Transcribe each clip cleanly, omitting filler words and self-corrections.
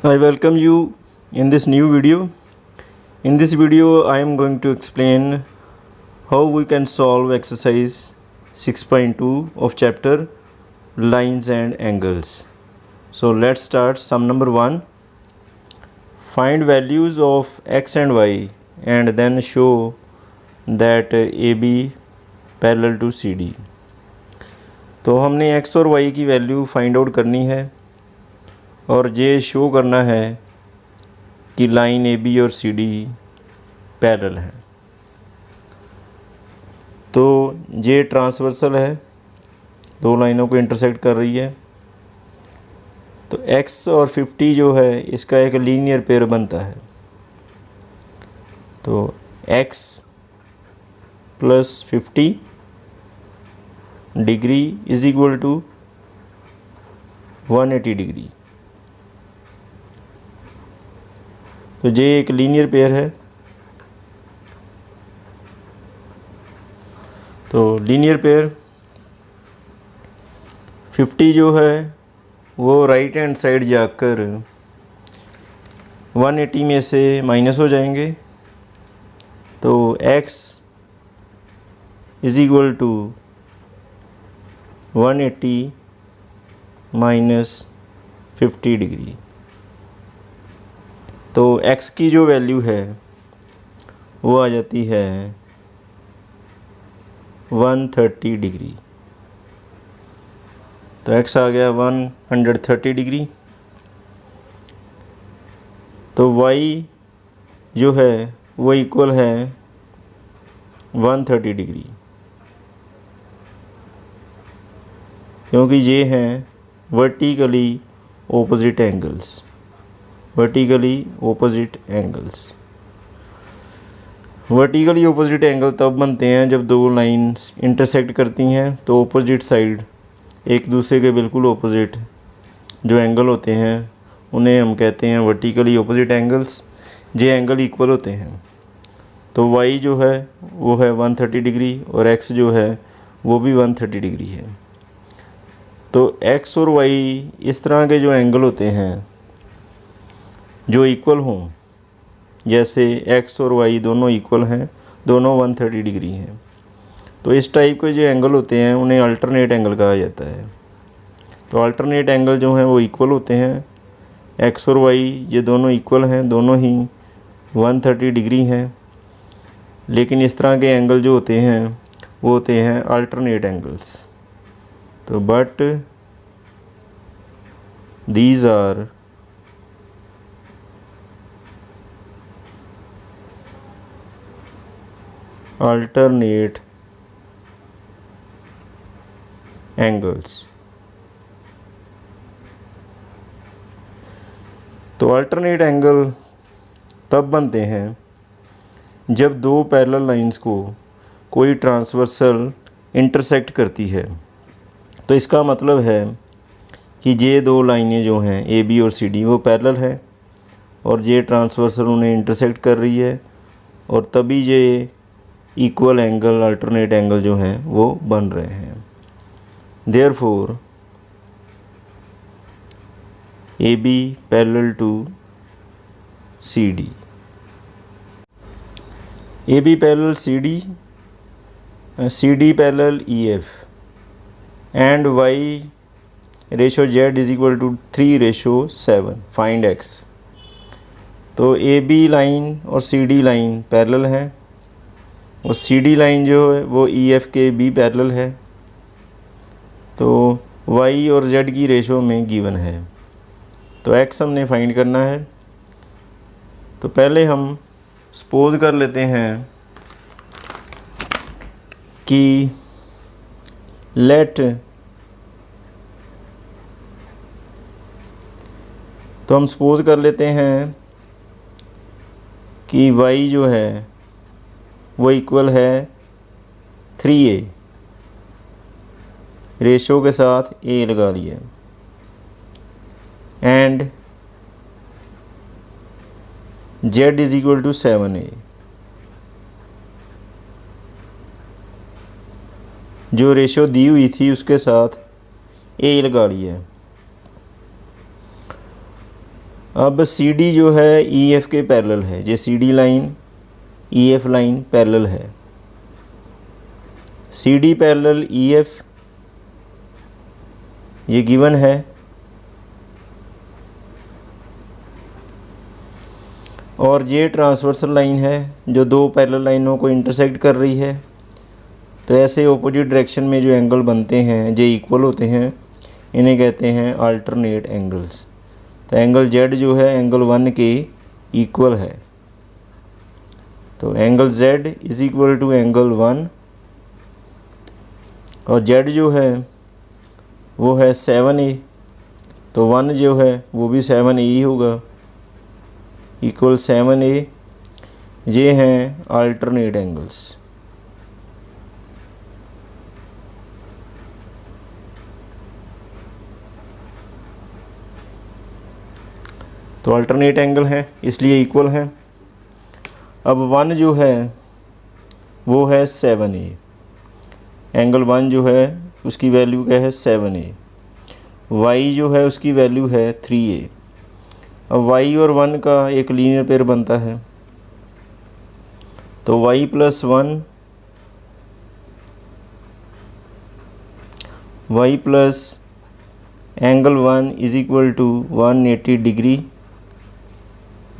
I welcome you in this new video. In this video I am going to explain how we can solve exercise 6.2 of chapter lines and angles. So let's start. Sum number 1. Find values of x and y and then show that AB parallel to CD. तो हमने x और y की value find out करनी है और ये show करना है कि लाइन ए बी और सी डी पैरेलल है। तो ये ट्रांसवर्सल है, दो लाइनों को इंटरसेक्ट कर रही है। तो x और 50 जो है इसका एक लीनियर पेयर बनता है। तो x plus 50 degree is equal to 180 degree. तो ये एक लीनियर पेयर है। तो लीनियर पेयर 50 जो है वो राइट हैंड साइड जाकर 180 में से माइनस हो जाएंगे। तो x is equal to 180 minus 50 degree. तो x की जो वैल्यू है वो आ जाती है 130 डिग्री। तो x आ गया 130 डिग्री। तो y जो है वो इक्वल है 130 डिग्री, क्योंकि ये हैं vertically opposite angles. Vertically opposite angle तब बनते हैं जब दो लाइंस इंटरसेक्ट करती हैं। तो ऑपोजिट साइड एक दूसरे के बिल्कुल ऑपोजिट जो एंगल होते हैं उन्हें हम कहते हैं वर्टिकली ऑपोजिट एंगल्स। ये एंगल इक्वल होते हैं। तो y जो है वो है 130 डिग्री और x जो है वो भी 130 डिग्री है। तो x और y इस तरह के जो एंगल होते हैं जो इक्वल हों, जैसे x और y दोनों इक्वल हैं, दोनों 130 डिग्री हैं, तो इस टाइप के जो एंगल होते हैं उन्हें अल्टरनेट एंगल कहा जाता है। तो अल्टरनेट एंगल जो हैं वो इक्वल होते हैं। x और y ये दोनों इक्वल हैं, दोनों ही 130 डिग्री हैं, लेकिन इस तरह के एंगल जो होते हैं वो होते हैं अल्टरनेट एंगल्स। तो but these are alternate angles। तो अल्टरनेट एंगल तब बनते हैं जब दो पैरेलल लाइंस को कोई ट्रांसवर्सल इंटरसेक्ट करती है। तो इसका मतलब है कि ये दो लाइनें जो हैं ए बी और सी डी वो पैरेलल है और ये ट्रांसवर्सल उन्हें इंटरसेक्ट कर रही है, और तभी ये इक्वल एंगल अल्टरनेट एंगल जो हैं वो बन रहे हैं। Therefore A B parallel to C D, A B parallel C D parallel E F, and y ratio z is equal to 3:7। Find x. तो ए बी लाइन और सी D line parallel हैं और सी डी लाइन जो है वो E F के B parallel है। तो y और z की रेशो में गिवन है। तो x हमने फाइंड करना है। तो पहले हम सपोज कर लेते हैं कि हम सपोज कर लेते हैं कि y जो है वो इक्वल है 3a। रेशो के साथ a लगा लिया, and z is equal to 7a। जो रेशो दी हुई थी उसके साथ a लगा लिया। अब सी डी जो है ई एफ के पैरेलल है, ये C D line E F line parallel है। C D parallel E F ये गिवन है, और ये ट्रांसवर्सल लाइन है जो दो पैरेलल लाइनों को इंटरसेक्ट कर रही है। तो ऐसे ऑपोजिट डायरेक्शन में जो एंगल बनते हैं ये इक्वल होते हैं, इन्हें कहते हैं अल्टरनेट एंगल्स। तो एंगल जेड जो है एंगल 1 के इक्वल है, तो angle z is equal to angle 1, और जेड जो है वो है 7A, तो 1 जो है वो भी 7A ही होगा, इक्वल 7A। ये हैं अल्टरनेट एंगल्स। तो अल्टरनेट एंगल है इसलिए इक्वल है। अब 1 जो है वो है 7A, एंगल 1 जो है उसकी वैल्यू क्या है 7A, y जो है उसकी वैल्यू है 3A। अब y और 1 का एक लीनियर पेयर बनता है, तो y plus 1 y plus angle 1 is equal to 180 degree.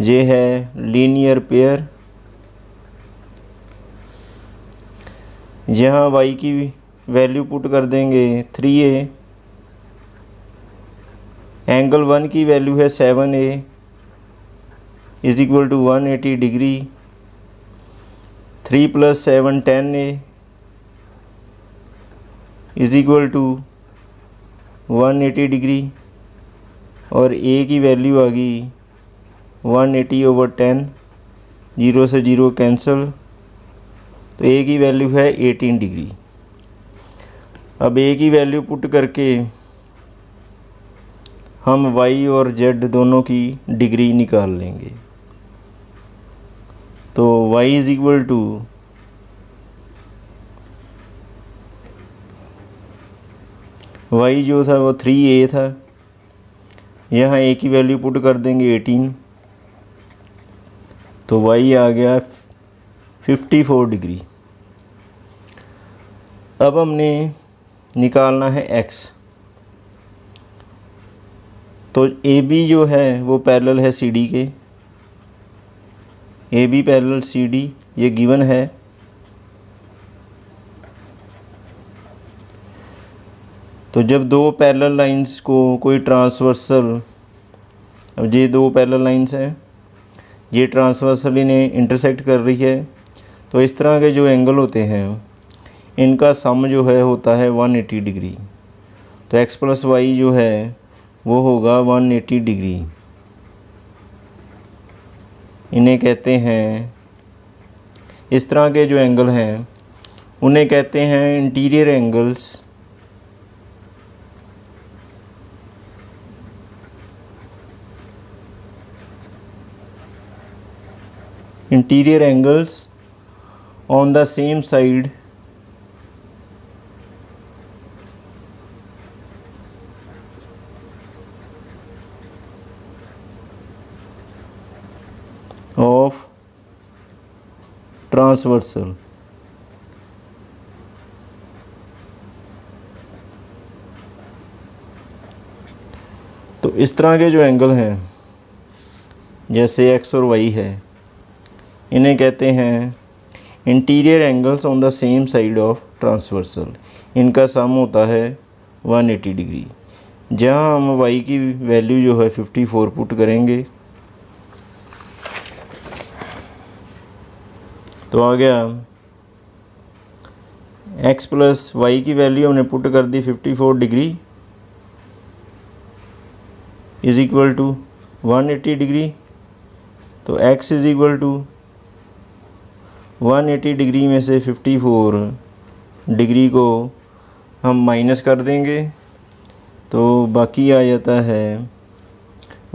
ये है लीनियर पेयर। यहाँ y की वैल्यू पुट कर देंगे 3A, एंगल 1 की वैल्यू है 7A is equal to 180 degree. 3 plus 7 10A is equal to 180 degree, और A की वैल्यू आ गई 180/10, 0 से 0 कैंसिल, तो A की वैल्यू है 18 डिग्री। अब A की वैल्यू पुट करके हम y और z दोनों की डिग्री निकाल लेंगे। तो y is equal to y जो था वो 3A था, यहाँ A की वैल्यू पुट कर देंगे 18, तो y आ गया 54 डिग्री। अब हमने निकालना है x। तो AB जो है वो पैरेलल है CD के, AB पैरेलल CD ये गिवन है। तो जब दो पैरेलल लाइंस को कोई ट्रांसवर्सल, अब ये दो पैरेलल लाइंस हैं, ये ट्रांसवर्सल इन्हें इंटरसेक्ट कर रही है, तो इस तरह के जो एंगल होते हैं इनका सम जो है होता है 180 डिग्री। तो x प्लस वाई जो है वो होगा 180 डिग्री। इन्हें कहते हैं, इस तरह के जो एंगल हैं उन्हें कहते हैं interior angles. Interior angles on the same side of transversal। तो इस तरह के जो एंगल हैं जैसे x और y है, इन्हें कहते हैं interior angles on the same side of transversal. इनका सम होता है 180 डिग्री। जहाँ हम y की वैल्यू जो है 54 पुट करेंगे, तो आ गया x प्लस वाई की वैल्यू हमने पुट कर दी 54 degree is equal to 180 degree. तो x is equal to 180 degree में से 54 डिग्री को हम माइनस कर देंगे, तो बाकी आ जाता है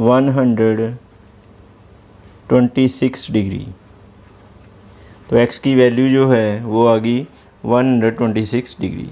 126 डिग्री। तो x की वैल्यू जो है वो आ गई 126 डिग्री।